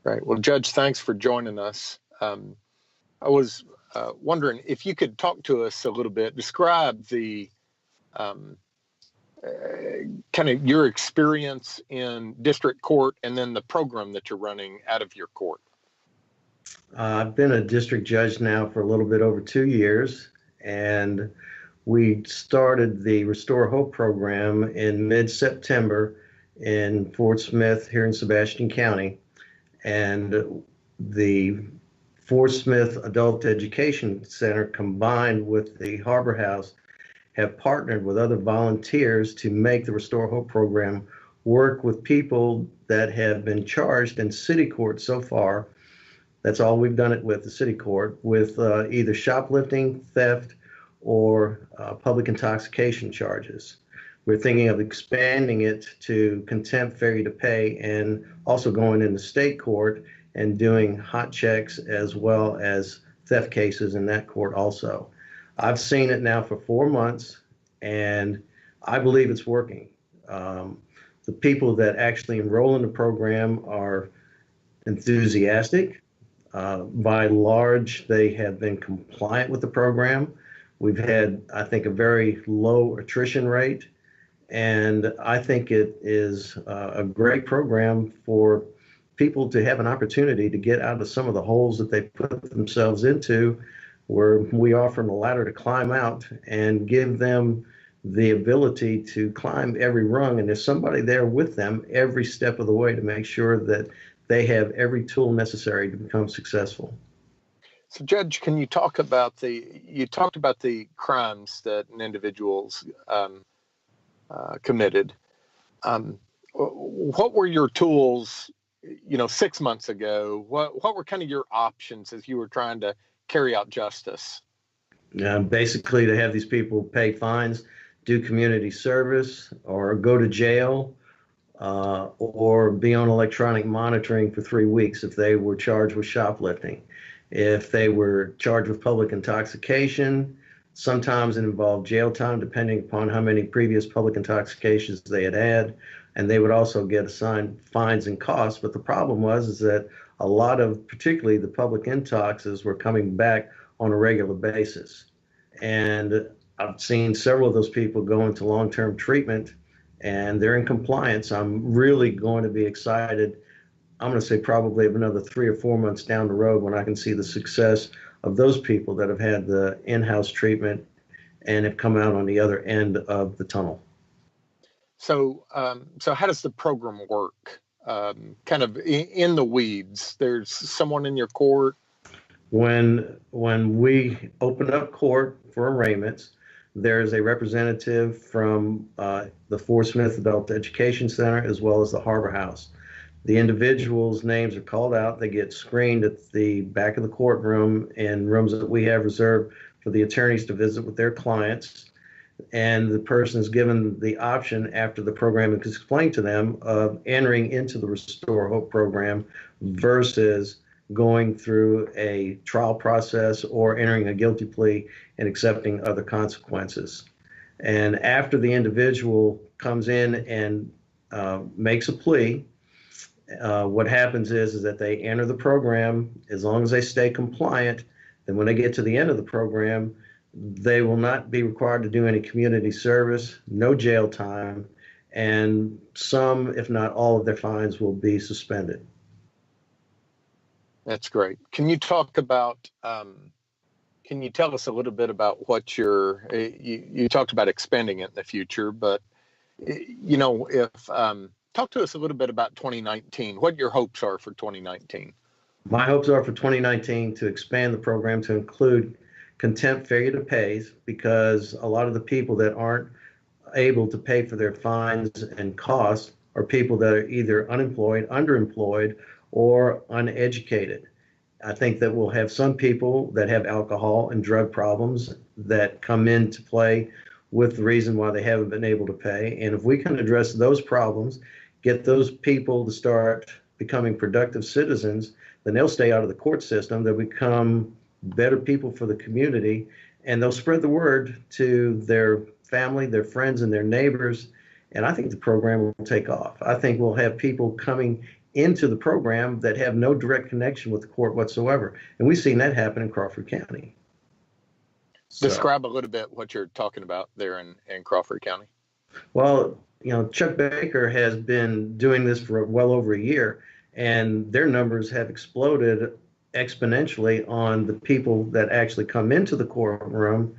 Right. Well, Judge, thanks for joining us. I was wondering if you could talk to us a little bit, describe the um, kind of your experience in district court and then the program that you're running out of your court. I've been a district judge now for a little bit over 2 years, and we started the Restore Hope program in mid-September in Fort Smith here in Sebastian County. And the Fort Smith Adult Education Center combined with the Harbor House have partnered with other volunteers to make the Restore Hope program work with people that have been charged in city court so far. That's all we've done it with, the city court, with either shoplifting, theft, or public intoxication charges. We're thinking of expanding it to contempt, failure to pay, and also going into state court and doing hot checks as well as theft cases in that court also. I've seen it now for 4 months, and I believe it's working. The people that actually enroll in the program are enthusiastic. By and large, they have been compliant with the program. We've had, I think, a very low attrition rate, and I think it is a great program for people to have an opportunity to get out of some of the holes that they put themselves into, where we offer them a ladder to climb out and give them the ability to climb every rung. And there's somebody there with them every step of the way to make sure that they have every tool necessary to become successful. So, Judge, can you talk about you talked about the crimes that an individual's committed. What were your tools, 6 months ago? What were kind of your options as you were trying to carry out justice? Basically, to have these people pay fines, do community service, or go to jail, or be on electronic monitoring for 3 weeks if they were charged with shoplifting. If they were charged with public intoxication, sometimes it involved jail time, depending upon how many previous public intoxications they had had, and they would also get assigned fines and costs. But the problem was that a lot of, particularly the public intoxes, were coming back on a regular basis. And I've seen several of those people go into long-term treatment, and they're in compliance. I'm really going to be excited. I'm going to say probably another 3 or 4 months down the road when I can see the success of those people that have had the in-house treatment and have come out on the other end of the tunnel. So how does the program work? Kind of in the weeds. There's someone in your court. When we open up court for arraignments, there's a representative from the Fort Smith Adult Education Center as well as the Harbor House. The individuals' names are called out. They get screened at the back of the courtroom in rooms that we have reserved for the attorneys to visit with their clients. And the person is given the option, after the program is explained to them, of entering into the Restore Hope program versus going through a trial process or entering a guilty plea and accepting other consequences. And after the individual comes in and makes a plea, what happens is that they enter the program. As long as they stay compliant, then when they get to the end of the program, they will not be required to do any community service, no jail time, and some, if not all, of their fines will be suspended. That's great. Can you talk about, can you tell us a little bit about what you talked about expanding it in the future, but, talk to us a little bit about 2019, what your hopes are for 2019. My hopes are for 2019 to expand the program to include contempt, failure to pay, because a lot of the people that aren't able to pay for their fines and costs are people that are either unemployed, underemployed, or uneducated. I think that we'll have some people that have alcohol and drug problems that come into play with the reason why they haven't been able to pay. And if we can address those problems, get those people to start becoming productive citizens, then they'll stay out of the court system. They'll become better people for the community, and they'll spread the word to their family, their friends, and their neighbors. And I think the program will take off. I think we'll have people coming into the program that have no direct connection with the court whatsoever. And we've seen that happen in Crawford County. So, Describe a little bit what you're talking about there in Crawford County. well, Chuck Baker has been doing this for well over a year, and their numbers have exploded exponentially on the people that actually come into the courtroom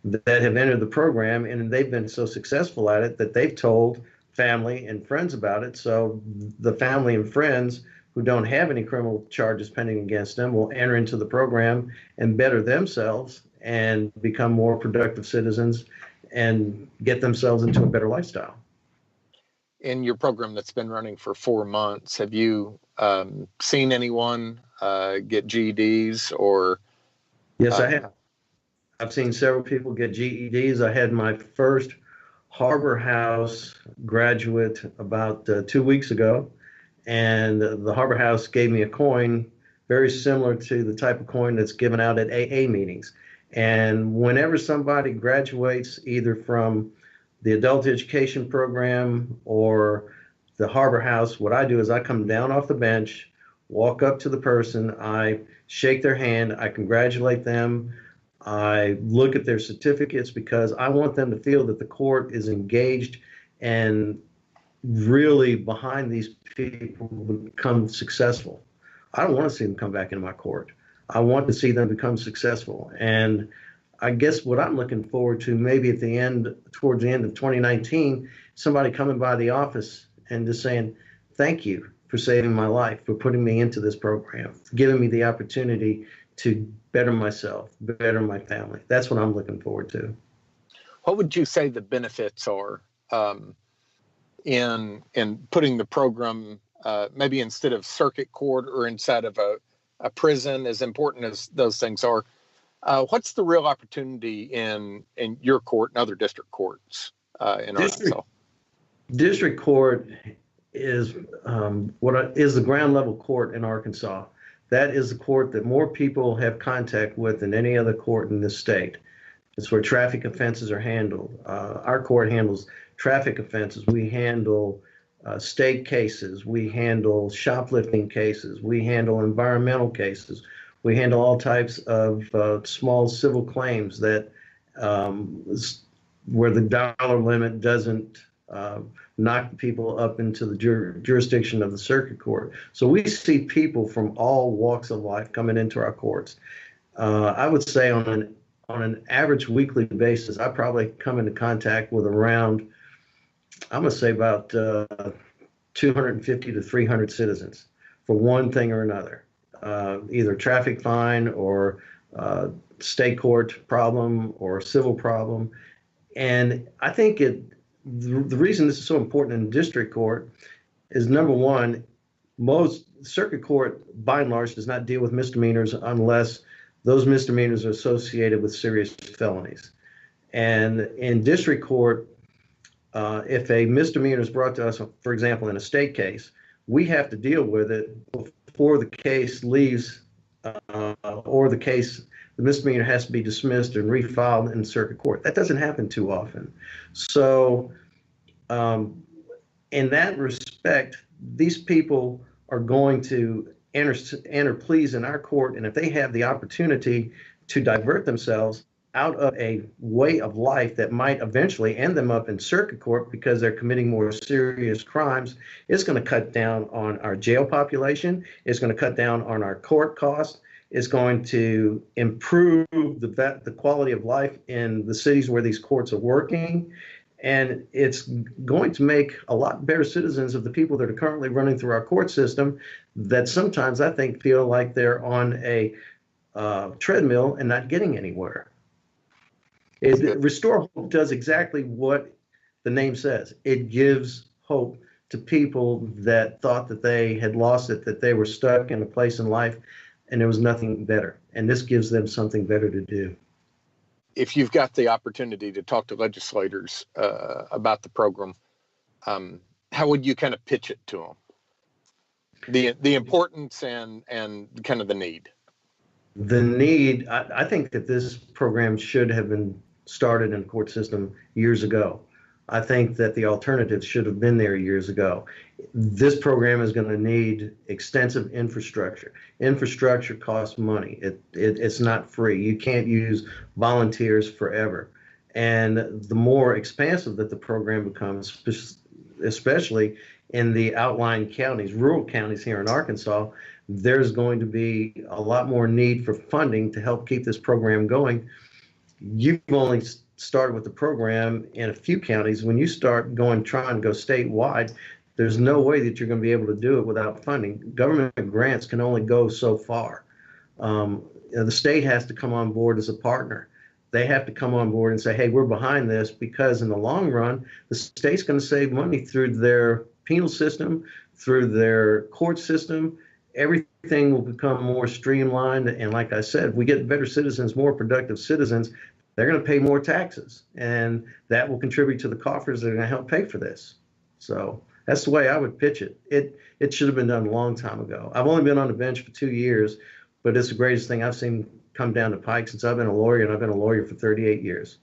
that have entered the program, and they've been so successful at it that they've told family and friends about it. So the family and friends who don't have any criminal charges pending against them will enter into the program and better themselves and become more productive citizens and get themselves into a better lifestyle. In your program that's been running for 4 months, have you seen anyone get GEDs or? Yes, I have. I've seen several people get GEDs. I had my first Harbor House graduate about 2 weeks ago, and the Harbor House gave me a coin very similar to the type of coin that's given out at AA meetings. And whenever somebody graduates either from the adult education program or the Harbor House, what I do is I come down off the bench, walk up to the person, I shake their hand, I congratulate them. I look at their certificates because I want them to feel that the court is engaged and really behind these people to become successful. I don't want to see them come back into my court. I want to see them become successful. And I guess what I'm looking forward to maybe towards the end of 2019, somebody coming by the office and just saying, thank you for saving my life, for putting me into this program, giving me the opportunity to better myself, better my family. That's what I'm looking forward to. What would you say the benefits are in putting the program maybe instead of circuit court or inside of a prison, as important as those things are? What's the real opportunity in your court and other district courts in Arkansas? District court is is the ground level court in Arkansas. That is the court that more people have contact with than any other court in this state. It's where traffic offenses are handled. Our court handles traffic offenses. We handle state cases. We handle shoplifting cases. We handle environmental cases. We handle all types of small civil claims that where the dollar limit doesn't knock people up into the jurisdiction of the circuit court. So we see people from all walks of life coming into our courts. I would say on an average weekly basis, I probably come into contact with around, I'm going to say about 250 to 300 citizens for one thing or another, either traffic fine or state court problem or civil problem. And I think the reason this is so important in district court is, number one, most circuit court, by and large, does not deal with misdemeanors unless those misdemeanors are associated with serious felonies. And in district court, if a misdemeanor is brought to us, for example, in a state case, we have to deal with it before the case leaves or the misdemeanor has to be dismissed and refiled in circuit court. That doesn't happen too often. So in that respect, these people are going to enter pleas in our court, and if they have the opportunity to divert themselves out of a way of life that might eventually end them up in circuit court because they're committing more serious crimes, it's going to cut down on our jail population. It's going to cut down on our court costs. It's going to improve the quality of life in the cities where these courts are working. And it's going to make a lot better citizens of the people that are currently running through our court system that sometimes I think feel like they're on a treadmill and not getting anywhere. Restore Hope does exactly what the name says. It gives hope to people that thought that they had lost it, that they were stuck in a place in life and there was nothing better. And this gives them something better to do. If you've got the opportunity to talk to legislators about the program, how would you kind of pitch it to them? The importance and kind of the need. The need, I think that this program should have been started in the court system years ago. I think that the alternatives should have been there years ago. This program is going to need extensive infrastructure. Infrastructure costs money. It's not free. You can't use volunteers forever. And the more expansive that the program becomes, especially in the outlying counties, rural counties here in Arkansas, there's going to be a lot more need for funding to help keep this program going. You've only started with the program in a few counties. When you start trying to go statewide, there's no way that you're going to be able to do it without funding. Government grants can only go so far. The state has to come on board as a partner. They have to come on board and say, hey, we're behind this, because in the long run, the state's going to save money through their penal system, through their court system. Everything will become more streamlined. And like I said, if we get better citizens, more productive citizens, they're going to pay more taxes. And that will contribute to the coffers that are going to help pay for this. So that's the way I would pitch it. It should have been done a long time ago. I've only been on the bench for 2 years, but it's the greatest thing I've seen come down the pike since I've been a lawyer, and I've been a lawyer for 38 years.